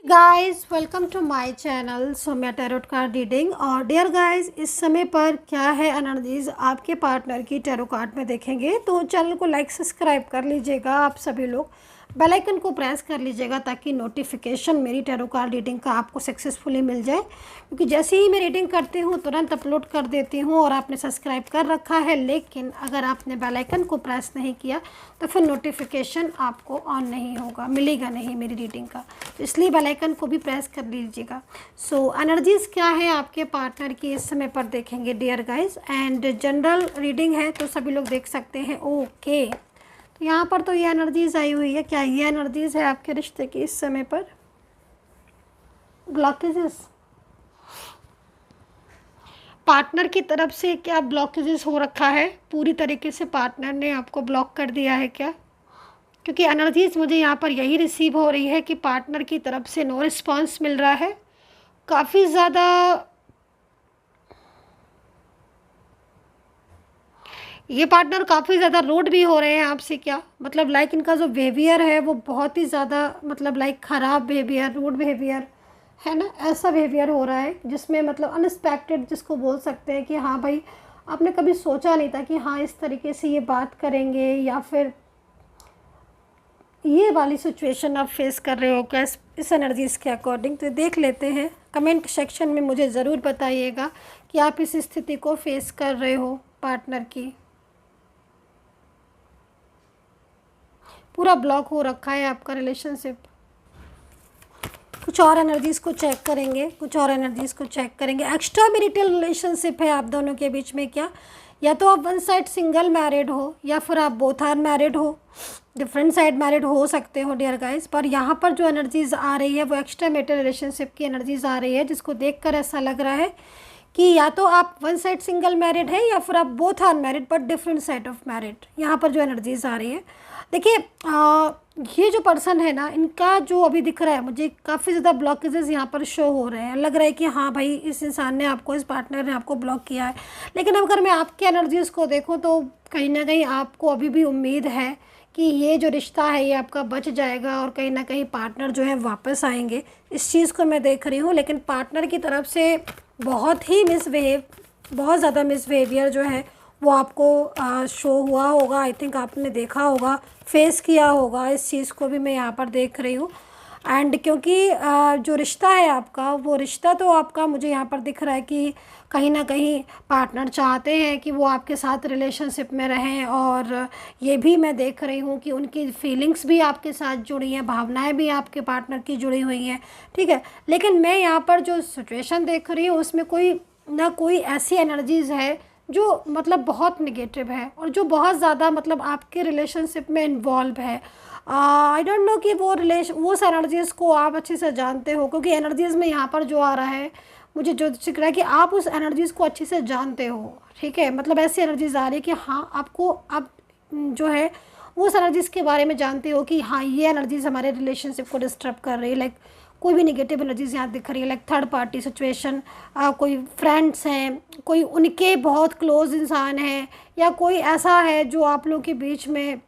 Guys welcome to my channel Saumya tarot card reading. और dear guys, इस समय पर क्या है एनर्जीज आपके पार्टनर की टैरो कार्ड में देखेंगे तो चैनल को लाइक सब्सक्राइब कर लीजिएगा। आप सभी लोग बेल आइकन को प्रेस कर लीजिएगा ताकि नोटिफिकेशन मेरी टैरो कार्ड रीडिंग का आपको सक्सेसफुली मिल जाए, क्योंकि जैसे ही मैं रीडिंग करती हूँ तुरंत अपलोड कर देती हूँ। और आपने सब्सक्राइब कर रखा है, लेकिन अगर आपने बेल आइकन को प्रेस नहीं किया तो फिर नोटिफिकेशन आपको ऑन नहीं होगा, मिलेगा नहीं मेरी रीडिंग का। तो इसलिए बेल आइकन को भी प्रेस कर लीजिएगा। सो एनर्जीज़ क्या है आपके पार्टनर की इस समय पर देखेंगे dear guys. And general reading है तो सभी लोग देख सकते हैं। ओके, तो यहाँ पर तो ये एनर्जीज़ आई हुई है। क्या ये एनर्जीज़ है आपके रिश्ते की इस समय पर? ब्लॉकेजेस पार्टनर की तरफ से क्या ब्लॉकेजेस हो रखा है? पूरी तरीके से पार्टनर ने आपको ब्लॉक कर दिया है क्या? क्योंकि एनर्जीज़ मुझे यहाँ पर यही रिसीव हो रही है कि पार्टनर की तरफ से नो रिस्पांस मिल रहा है। काफ़ी ज़्यादा ये पार्टनर काफ़ी ज़्यादा रूड भी हो रहे हैं आपसे। क्या मतलब लाइक इनका जो बिहेवियर है वो बहुत ही ज़्यादा मतलब लाइक ख़राब बिहेवियर, रूड बिहेवियर है ना, ऐसा बिहेवियर हो रहा है जिसमें मतलब अनएक्सपेक्टेड जिसको बोल सकते हैं कि हाँ भाई आपने कभी सोचा नहीं था कि हाँ इस तरीके से ये बात करेंगे, या फिर ये वाली सिचुएशन आप फेस कर रहे हो क्या इस एनर्जीज़ के अकॉर्डिंग। तो देख लेते हैं, कमेंट सेक्शन में मुझे ज़रूर बताइएगा कि आप इस स्थिति को फेस कर रहे हो पार्टनर की। पूरा ब्लॉक हो रखा है आपका रिलेशनशिप। कुछ और एनर्जीज़ को चेक करेंगे, कुछ और एनर्जीज़ को चेक करेंगे। एक्स्ट्रा मैरिटल रिलेशनशिप है आप दोनों के बीच में क्या? या तो आप वन साइड सिंगल मैरिड हो या फिर आप बोथ आर मैरिड हो, डिफरेंट साइड मैरिड हो सकते हो डियर गाइस। पर यहाँ पर जो एनर्जीज़ आ रही है वो एक्स्ट्रा मैरिटल रिलेशनशिप की एनर्जीज़ आ रही है, जिसको देखकर ऐसा लग रहा है कि या तो आप वन साइड सिंगल मैरिड है या फिर आप both are married but different side of married. यहाँ पर जो एनर्जीज़ आ रही है, देखिए ये जो पर्सन है ना, इनका जो अभी दिख रहा है मुझे काफ़ी ज़्यादा ब्लॉकेजेस यहाँ पर शो हो रहे हैं। लग रहा है कि हाँ भाई इस इंसान ने आपको, इस पार्टनर ने आपको ब्लॉक किया है। लेकिन अगर मैं आपकी एनर्जीज़ को देखूँ तो कहीं ना कहीं आपको अभी भी उम्मीद है कि ये जो रिश्ता है ये आपका बच जाएगा और कहीं ना कहीं पार्टनर जो है वापस आएंगे। इस चीज़ को मैं देख रही हूँ। लेकिन पार्टनर की तरफ से बहुत ही बहुत ज़्यादा मिसबिहेवियर जो है वो आपको शो हुआ होगा। आई थिंक आपने देखा होगा, फेस किया होगा। इस चीज़ को भी मैं यहाँ पर देख रही हूँ। एंड क्योंकि जो रिश्ता है आपका, वो रिश्ता तो आपका मुझे यहाँ पर दिख रहा है कि कहीं ना कहीं पार्टनर चाहते हैं कि वो आपके साथ रिलेशनशिप में रहें। और ये भी मैं देख रही हूँ कि उनकी फीलिंग्स भी आपके साथ जुड़ी हैं, भावनाएं भी आपके पार्टनर की जुड़ी हुई हैं, ठीक है। लेकिन मैं यहाँ पर जो सिचुएशन देख रही हूँ उसमें कोई ऐसी एनर्जीज़ है जो मतलब बहुत निगेटिव है और जो बहुत ज़्यादा मतलब आपके रिलेशनशिप में इन्वॉल्व है। आई डोंट नो कि वो एनर्जीज़ को आप अच्छे से जानते हो, क्योंकि एनर्जीज़ में यहाँ पर जो आ रहा है मुझे जो दिख रहा है कि आप उस एनर्जीज़ को अच्छे से जानते हो, ठीक है। मतलब ऐसी एनर्जीज़ आ रही है कि हाँ आपको आप जो है उस एनर्जीज़ के बारे में जानते हो कि हाँ ये एनर्जीज़ हमारे रिलेशनशिप को डिस्टर्ब कर रही है। लाइक कोई भी निगेटिव एनर्जीज यहाँ दिख रही है, लाइक थर्ड पार्टी सिचुएशन, कोई फ्रेंड्स हैं, कोई उनके बहुत क्लोज इंसान है, या कोई ऐसा है जो आप लोगों के बीच में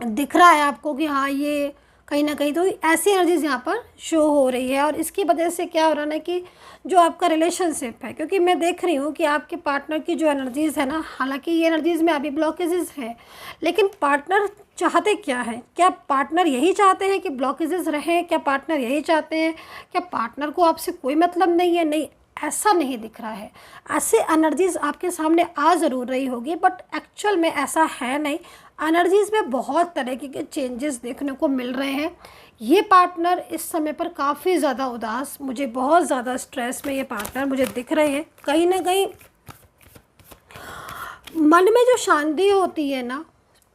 दिख रहा है आपको कि हाँ ये कहीं ना कहीं, तो ऐसी एनर्जीज यहाँ पर शो हो रही है। और इसकी वजह से क्या हो रहा है ना कि जो आपका रिलेशनशिप है, क्योंकि मैं देख रही हूँ कि आपके पार्टनर की जो एनर्जीज़ है ना, हालांकि ये एनर्जीज़ में अभी ब्लॉकेजेस हैं, लेकिन पार्टनर चाहते क्या है? क्या पार्टनर यही चाहते हैं कि ब्लॉकेजेस रहें? क्या पार्टनर यही चाहते हैं? क्या पार्टनर को आपसे कोई मतलब नहीं है? नहीं, ऐसा नहीं दिख रहा है। ऐसे एनर्जीज़ आपके सामने आ ज़रूर रही होगी बट एक्चुअल में ऐसा है नहीं। एनर्जीज़ में बहुत तरीके के चेंजेस देखने को मिल रहे हैं। ये पार्टनर इस समय पर काफ़ी ज़्यादा उदास, मुझे बहुत ज़्यादा स्ट्रेस में ये पार्टनर मुझे दिख रहे हैं। कहीं ना कहीं मन में जो शांति होती है ना,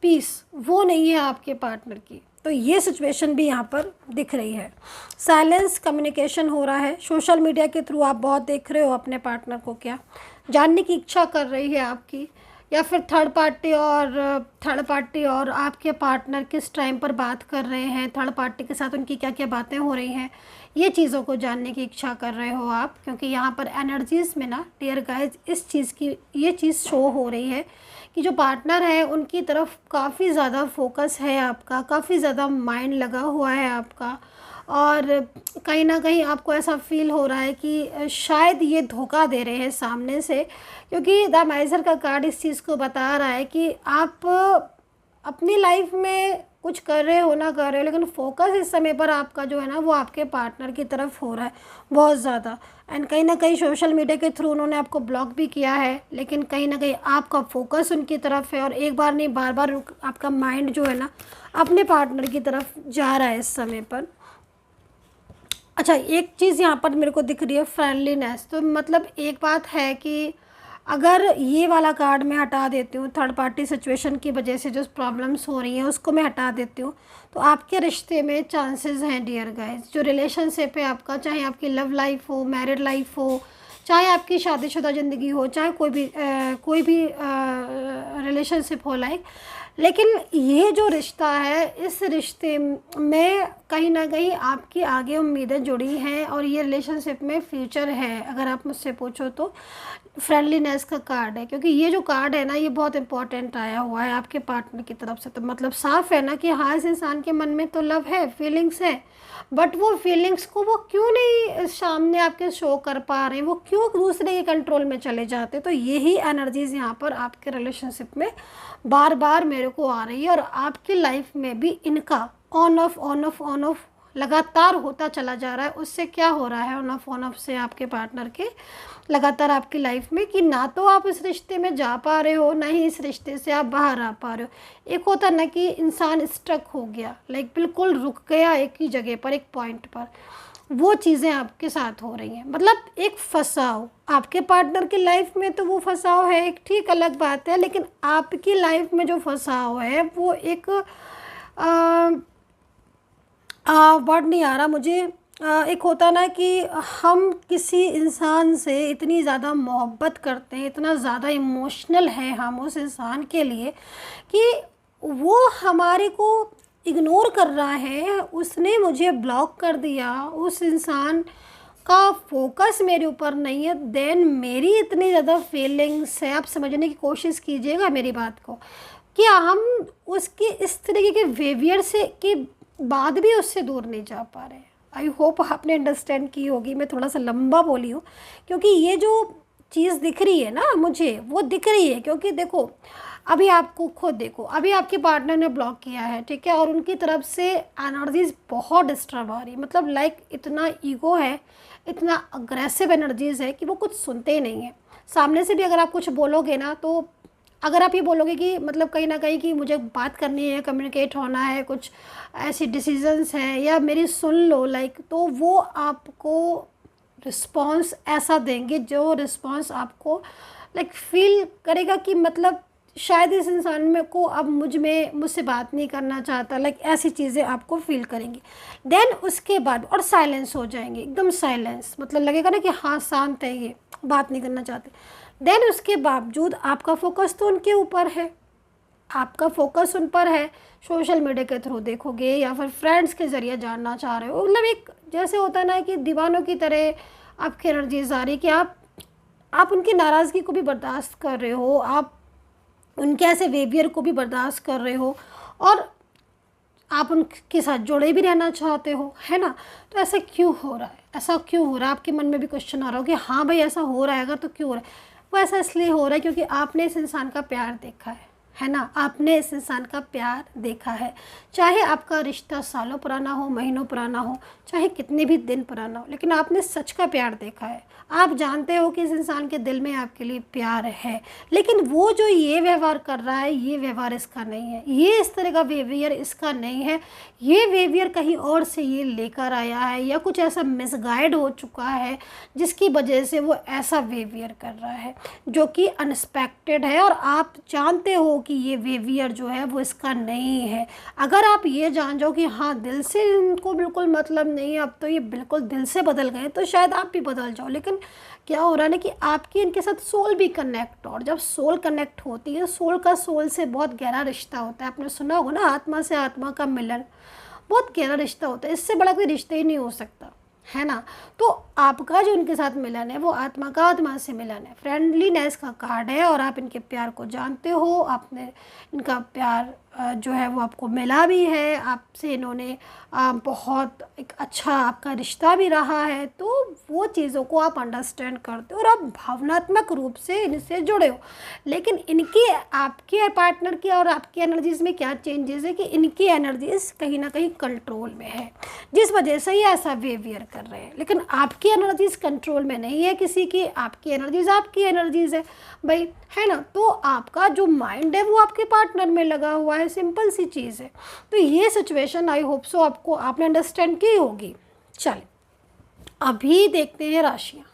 पीस, वो नहीं है आपके पार्टनर की। तो ये सिचुएशन भी यहाँ पर दिख रही है। साइलेंस कम्युनिकेशन हो रहा है। सोशल मीडिया के थ्रू आप बहुत देख रहे हो अपने पार्टनर को, क्या जानने की इच्छा कर रही है आपकी, या फिर थर्ड पार्टी और आपके पार्टनर किस टाइम पर बात कर रहे हैं, थर्ड पार्टी के साथ उनकी क्या क्या बातें हो रही हैं, ये चीज़ों को जानने की इच्छा कर रहे हो आप। क्योंकि यहाँ पर एनर्जीज़ में ना डियर गाइज इस चीज़ की ये चीज़ शो हो रही है कि जो पार्टनर है उनकी तरफ काफ़ी ज़्यादा फोकस है आपका, काफ़ी ज़्यादा माइंड लगा हुआ है आपका। और कहीं ना कहीं आपको ऐसा फील हो रहा है कि शायद ये धोखा दे रहे हैं सामने से, क्योंकि द माइजर का कार्ड इस चीज़ को बता रहा है कि आप अपनी लाइफ में कुछ कर रहे हो ना कर रहे हो, लेकिन फोकस इस समय पर आपका जो है ना वो आपके पार्टनर की तरफ हो रहा है बहुत ज़्यादा। एंड कहीं ना कहीं सोशल मीडिया के थ्रू उन्होंने आपको ब्लॉक भी किया है, लेकिन कहीं ना कहीं आपका फोकस उनकी तरफ है और एक बार नहीं बार बार आपका माइंड जो है ना अपने पार्टनर की तरफ जा रहा है इस समय पर। अच्छा, एक चीज़ यहाँ पर मेरे को दिख रही है, फ्रेंडलीनेस। तो मतलब एक बात है कि अगर ये वाला कार्ड मैं हटा देती हूँ, थर्ड पार्टी सिचुएशन की वजह से जो प्रॉब्लम्स हो रही हैं उसको मैं हटा देती हूँ, तो आपके रिश्ते में चांसेस हैं डियर गाइस। जो रिलेशनशिप है आपका, चाहे आपकी लव लाइफ हो, मैरिड लाइफ हो, चाहे आपकी शादीशुदा ज़िंदगी हो, चाहे कोई भी रिलेशनशिप हो लाइक, लेकिन ये जो रिश्ता है इस रिश्ते में कहीं ना कहीं आपकी आगे उम्मीदें जुड़ी हैं और ये रिलेशनशिप में फ्यूचर है अगर आप मुझसे पूछो तो। फ्रेंडलीनेस का कार्ड है, क्योंकि ये जो कार्ड है ना ये बहुत इंपॉर्टेंट आया हुआ है आपके पार्टनर की तरफ से। तो मतलब साफ है ना कि हाँ, इस इंसान के मन में तो लव है, फीलिंग्स है, बट वो फीलिंग्स को वो क्यों नहीं सामने आपके शो कर पा रहे हैं, वो क्यों दूसरे के कंट्रोल में चले जाते। तो यही एनर्जीज यहाँ पर आपके रिलेशनशिप में बार बार मेरे को आ रही है और आपकी लाइफ में भी इनका on off on off on off लगातार होता चला जा रहा है। उससे क्या हो रहा है, ऑन ऑफ से आपके पार्टनर के लगातार आपकी लाइफ में कि ना तो आप इस रिश्ते में जा पा रहे हो, ना ही इस रिश्ते से आप बाहर आ पा रहे हो। एक होता ना कि इंसान स्ट्रक हो गया, लाइक बिल्कुल रुक गया एक ही जगह पर, एक पॉइंट पर, वो चीज़ें आपके साथ हो रही हैं। मतलब एक फंसाव आपके पार्टनर की लाइफ में, तो वो फंसाव है एक ठीक अलग बात है, लेकिन आपकी लाइफ में जो फंसाव है वो एक वर्ड नहीं आ रहा मुझे, एक होता ना कि हम किसी इंसान से इतनी ज़्यादा मोहब्बत करते हैं, इतना ज़्यादा इमोशनल है हम उस इंसान के लिए कि वो हमारे को इग्नोर कर रहा है, उसने मुझे ब्लॉक कर दिया, उस इंसान का फोकस मेरे ऊपर नहीं है, देन मेरी इतनी ज़्यादा फीलिंग्स है। आप समझने की कोशिश कीजिएगा मेरी बात को, कि हम उसकी इस तरीके के बिहेवियर से के बाद भी उससे दूर नहीं जा पा रहे हैं। आई होप आपने अंडरस्टैंड की होगी, मैं थोड़ा सा लंबा बोली हूँ क्योंकि ये जो चीज़ दिख रही है ना मुझे, वो दिख रही है क्योंकि देखो अभी आपको खुद देखो, अभी आपके पार्टनर ने ब्लॉक किया है, ठीक है, और उनकी तरफ से एनर्जीज बहुत डिस्टर्ब आ रही है। मतलब लाइक इतना ईगो है, इतना अग्रेसिव एनर्जीज है कि वो कुछ सुनते ही नहीं है। सामने से भी अगर आप कुछ बोलोगे ना, तो अगर आप ये बोलोगे कि मतलब कहीं ना कहीं कि मुझे बात करनी है, कम्युनिकेट होना है, कुछ ऐसी डिसीजंस हैं या मेरी सुन लो लाइक, तो वो आपको रिस्पॉन्स ऐसा देंगे जो रिस्पॉन्स आपको लाइक फील करेगा कि मतलब शायद इस इंसान में को अब मुझसे बात नहीं करना चाहता, लाइक ऐसी चीज़ें आपको फील करेंगी। देन उसके बाद और साइलेंस हो जाएंगे, एकदम साइलेंस, मतलब लगेगा ना कि हाँ शांत है, ये बात नहीं करना चाहते। देन उसके बावजूद आपका फोकस तो उनके ऊपर है, आपका फोकस उन पर है, सोशल मीडिया के थ्रू देखोगे या फिर फ्रेंड्स के ज़रिए जानना चाह रहे हो। मतलब एक जैसे होता है ना कि दीवानों की तरह आपकी एनर्जीज आ रही कि आप उनकी नाराज़गी को भी बर्दाश्त कर रहे हो, आप उनके ऐसे बिहेवियर को भी बर्दाश्त कर रहे हो और आप उनके साथ जुड़े भी रहना चाहते हो, है ना। तो ऐसा क्यों हो रहा है, ऐसा क्यों हो रहा है, आपके मन में भी क्वेश्चन आ रहा हो कि हाँ भाई ऐसा हो रहा है, अगर तो क्यों हो रहा है। वो ऐसा इसलिए हो रहा है क्योंकि आपने इस इंसान का प्यार देखा है ना, आपने इस इंसान का प्यार देखा है। चाहे आपका रिश्ता सालों पुराना हो, महीनों पुराना हो, चाहे कितने भी दिन पुराना हो, लेकिन आपने सच का प्यार देखा है। आप जानते हो कि इस इंसान के दिल में आपके लिए प्यार है, लेकिन वो जो ये व्यवहार कर रहा है, ये व्यवहार इसका नहीं है, ये इस तरह का बिहेवियर इसका नहीं है, ये बिहेवियर कहीं और से ये लेकर आया है या कुछ ऐसा मिसगाइड हो चुका है जिसकी वजह से वो ऐसा बिहेवियर कर रहा है जो कि अनएक्सपेक्टेड है। और आप जानते हो कि ये बिहेवियर जो है वो इसका नहीं है। अगर आप ये जान जाओ कि हाँ दिल से इनको बिल्कुल मतलब नहीं है, अब तो ये बिल्कुल दिल से बदल गए, तो शायद आप भी बदल जाओ। लेकिन क्या हो रहा है ना कि आपकी इनके साथ सोल भी कनेक्ट, और जब सोल कनेक्ट होती है, सोल का सोल से बहुत गहरा रिश्ता होता है। आपने सुना होगा ना, आत्मा से आत्मा का मिलन बहुत गहरा रिश्ता होता है, इससे बड़ा कोई रिश्ता ही नहीं हो सकता, है ना। तो आपका जो इनके साथ मिलन है वो आत्मा का आत्मा से मिलन है, फ्रेंडलीनेस का कार्ड है और आप इनके प्यार को जानते हो, आपने इनका प्यार जो है वो आपको मिला भी है, आपसे इन्होंने बहुत एक अच्छा आपका रिश्ता भी रहा है, तो वो चीज़ों को आप अंडरस्टैंड करते हो और आप भावनात्मक रूप से इनसे जुड़े हो। लेकिन इनकी आपके पार्टनर की और आपकी एनर्जीज़ में क्या चेंजेस है कि इनकी एनर्जीज़ कहीं ना कहीं कंट्रोल में है, जिस वजह से ये ऐसा बिहेवियर कर रहे हैं। लेकिन आपकी एनर्जीज़ कंट्रोल में नहीं है किसी की, आपकी एनर्जीज़ है भाई, है ना। तो आपका जो माइंड है वो आपके पार्टनर में लगा हुआ है, सिंपल सी चीज़ है। तो ये सिचुएशन आई होप सो आपको आपने अंडरस्टैंड की होगी। चलें अभी देखते हैं राशियाँ।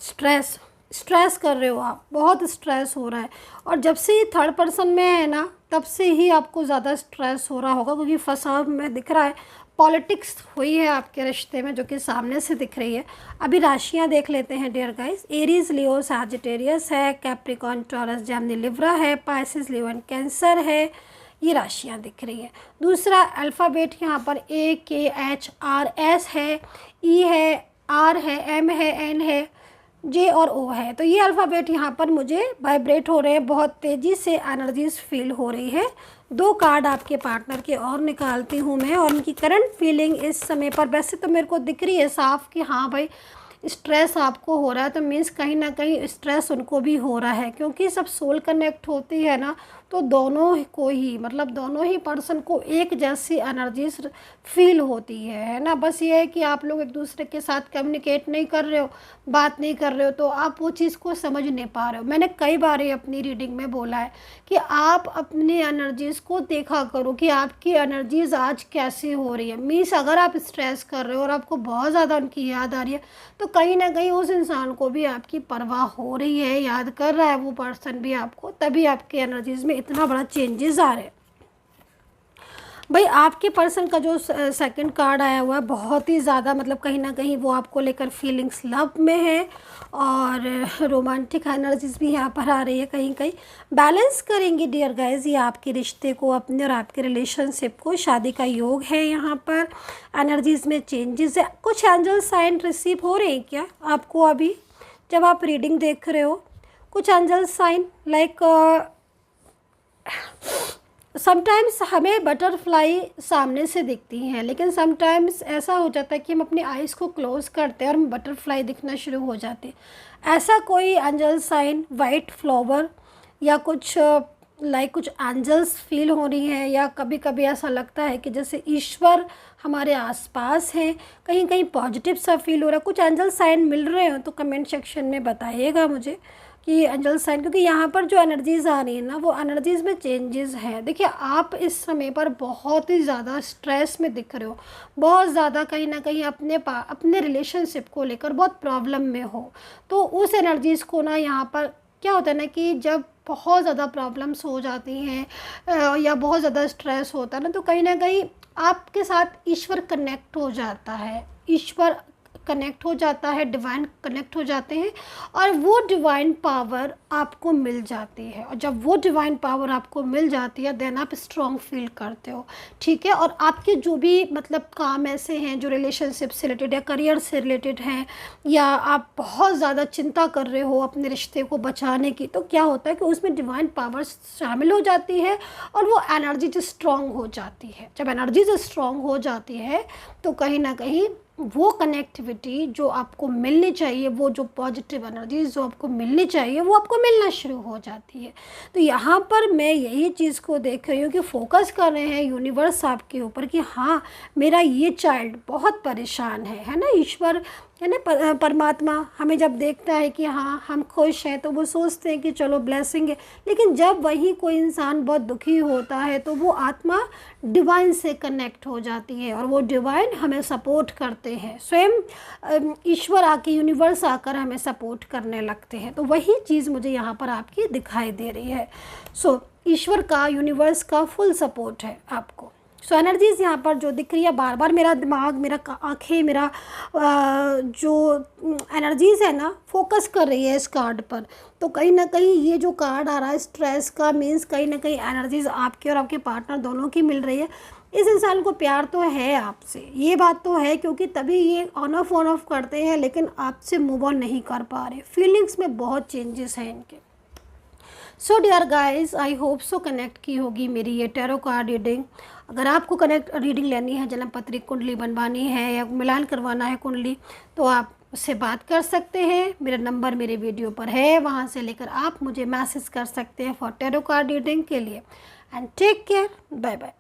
स्ट्रेस कर रहे हो आप, बहुत स्ट्रेस हो रहा है, और जब से ये थर्ड पर्सन में है ना तब से ही आपको ज़्यादा स्ट्रेस हो रहा होगा, क्योंकि फंसाव में दिख रहा है, पॉलिटिक्स हुई है आपके रिश्ते में जो कि सामने से दिख रही है। अभी राशियां देख लेते हैं डियर गाइस। एरीज, लियो, सैजिटेरियस है, कैप्रिकॉर्न, टॉरस, जेमिनी, लिब्रा है, पाइसिस, लियो एंड कैंसर है। ये राशियां दिख रही हैं। दूसरा अल्फ़ाबेट यहाँ पर AKHRS है, ई है, आर है, एम है, एन है, जे और ओ है। तो ये अल्फ़ाबेट यहाँ पर मुझे वाइब्रेट हो रहे हैं, बहुत तेज़ी से एनर्जीज फील हो रही है। 2 कार्ड आपके पार्टनर के और निकालती हूँ मैं, और उनकी करंट फीलिंग इस समय पर वैसे तो मेरे को दिख रही है साफ कि हाँ भाई स्ट्रेस आपको हो रहा है, तो मीन्स कहीं ना कहीं स्ट्रेस उनको भी हो रहा है, क्योंकि सब सोल कनेक्ट होती है ना, तो दोनों को ही मतलब दोनों ही पर्सन को एक जैसी एनर्जीज फील होती है ना। बस ये है कि आप लोग एक दूसरे के साथ कम्युनिकेट नहीं कर रहे हो, बात नहीं कर रहे हो, तो आप वो चीज़ को समझ नहीं पा रहे हो। मैंने कई बार ये अपनी रीडिंग में बोला है कि आप अपनी एनर्जीज़ को देखा करो कि आपकी एनर्जीज़ आज कैसी हो रही है। मीन्स अगर आप स्ट्रेस कर रहे हो और आपको बहुत ज़्यादा उनकी याद आ रही है, तो कहीं ना कहीं उस इंसान को भी आपकी परवाह हो रही है, याद कर रहा है वो पर्सन भी आपको, तभी आपकी एनर्जीज़ में इतना बड़ा चेंजेस आ रहे हैं। भाई आपके पर्सन का जो सेकंड कार्ड आया हुआ है बहुत ही ज़्यादा मतलब कहीं ना कहीं वो आपको लेकर फीलिंग्स लव में है, और रोमांटिक एनर्जीज भी यहाँ पर आ रही है। कहीं कहीं बैलेंस करेंगे डियर गाइज ये आपके रिश्ते को, अपने और आपके रिलेशनशिप को। शादी का योग है यहाँ पर, एनर्जीज में चेंजेस है। कुछ एंजल साइन रिसीव हो रहे हैं क्या आपको अभी जब आप रीडिंग देख रहे हो? कुछ एंजल साइन लाइक समटाइम्स हमें बटरफ्लाई सामने से दिखती हैं, लेकिन समटाइम्स ऐसा हो जाता है कि हम अपनी आइज़ को क्लोज़ करते हैं और बटरफ्लाई दिखना शुरू हो जाती है। ऐसा कोई एंजल साइन, वाइट फ्लावर या कुछ लाइक कुछ एंजल्स फील हो रही हैं, या कभी कभी ऐसा लगता है कि जैसे ईश्वर हमारे आसपास हैं, कहीं कहीं पॉजिटिव सा फील हो रहा है। कुछ एंजल साइन मिल रहे हो तो कमेंट सेक्शन में बताइएगा मुझे कि एंजल साइन, क्योंकि यहाँ पर जो एनर्जीज़ आ रही है ना वो एनर्जीज़ में चेंजेस हैं। देखिए आप इस समय पर बहुत ही ज़्यादा स्ट्रेस में दिख रहे हो, बहुत ज़्यादा कहीं ना कहीं अपने रिलेशनशिप को लेकर बहुत प्रॉब्लम में हो। तो उस एनर्जीज़ को ना यहाँ पर क्या होता है ना कि जब बहुत ज़्यादा प्रॉब्लम्स हो जाती हैं या बहुत ज़्यादा स्ट्रेस होता है ना, तो कहीं ना कहीं आपके साथ ईश्वर कनेक्ट हो जाता है, ईश्वर कनेक्ट हो जाता है, डिवाइन कनेक्ट हो जाते हैं, और वो डिवाइन पावर आपको मिल जाती है। और जब वो डिवाइन पावर आपको मिल जाती है देन आप स्ट्रॉन्ग फील करते हो, ठीक है। और आपके जो भी मतलब काम ऐसे हैं जो रिलेशनशिप से रिलेटेड या करियर से रिलेटेड हैं, या आप बहुत ज़्यादा चिंता कर रहे हो अपने रिश्ते को बचाने की, तो क्या होता है कि उसमें डिवाइन पावर शामिल हो जाती है और वो एनर्जी जो स्ट्रॉन्ग हो जाती है। जब एनर्जी जो स्ट्रॉन्ग हो जाती है तो कहीं ना कहीं वो कनेक्टिविटी जो आपको मिलनी चाहिए, वो जो पॉजिटिव एनर्जी जो आपको मिलनी चाहिए वो आपको मिलना शुरू हो जाती है। तो यहाँ पर मैं यही चीज़ को देख रही हूँ कि फोकस कर रहे हैं यूनिवर्स आपके ऊपर कि हाँ मेरा ये चाइल्ड बहुत परेशान है ना। ईश्वर है ना, परमात्मा हमें जब देखता है कि हाँ हम खुश हैं तो वो सोचते हैं कि चलो ब्लेसिंग है, लेकिन जब वही कोई इंसान बहुत दुखी होता है तो वो आत्मा डिवाइन से कनेक्ट हो जाती है और वो डिवाइन हमें सपोर्ट करते हैं, स्वयं ईश्वर आके यूनिवर्स आकर हमें सपोर्ट करने लगते हैं। तो वही चीज़ मुझे यहाँ पर आपकी दिखाई दे रही है। सो ईश्वर का, यूनिवर्स का फुल सपोर्ट है आपको। सो एनर्जीज़ यहाँ पर जो दिख रही है, बार बार मेरा दिमाग, मेरा आँखें, मेरा जो एनर्जीज़ है ना फोकस कर रही है इस कार्ड पर। तो कहीं ना कहीं ये जो कार्ड आ रहा है स्ट्रेस का, मीन्स कहीं ना कहीं एनर्जीज़ आपके और आपके पार्टनर दोनों की मिल रही है। इस इंसान को प्यार तो है आपसे, ये बात तो है, क्योंकि तभी ये ऑन ऑफ करते हैं, लेकिन आपसे मूव ऑन नहीं कर पा रहे। फीलिंग्स में बहुत चेंजेस हैं इनके, so dear guys, I hope so connect की होगी मेरी ये टैरो कार्ड रीडिंग। अगर आपको कनेक्ट रीडिंग लेनी है, जन्म पत्री कुंडली बनवानी है या मिलान करवाना है कुंडली, तो आप उससे बात कर सकते हैं। मेरा नंबर मेरे वीडियो पर है, वहाँ से लेकर आप मुझे मैसेज कर सकते हैं फॉर टैरो कार्ड रीडिंग के लिए। And take care, bye bye.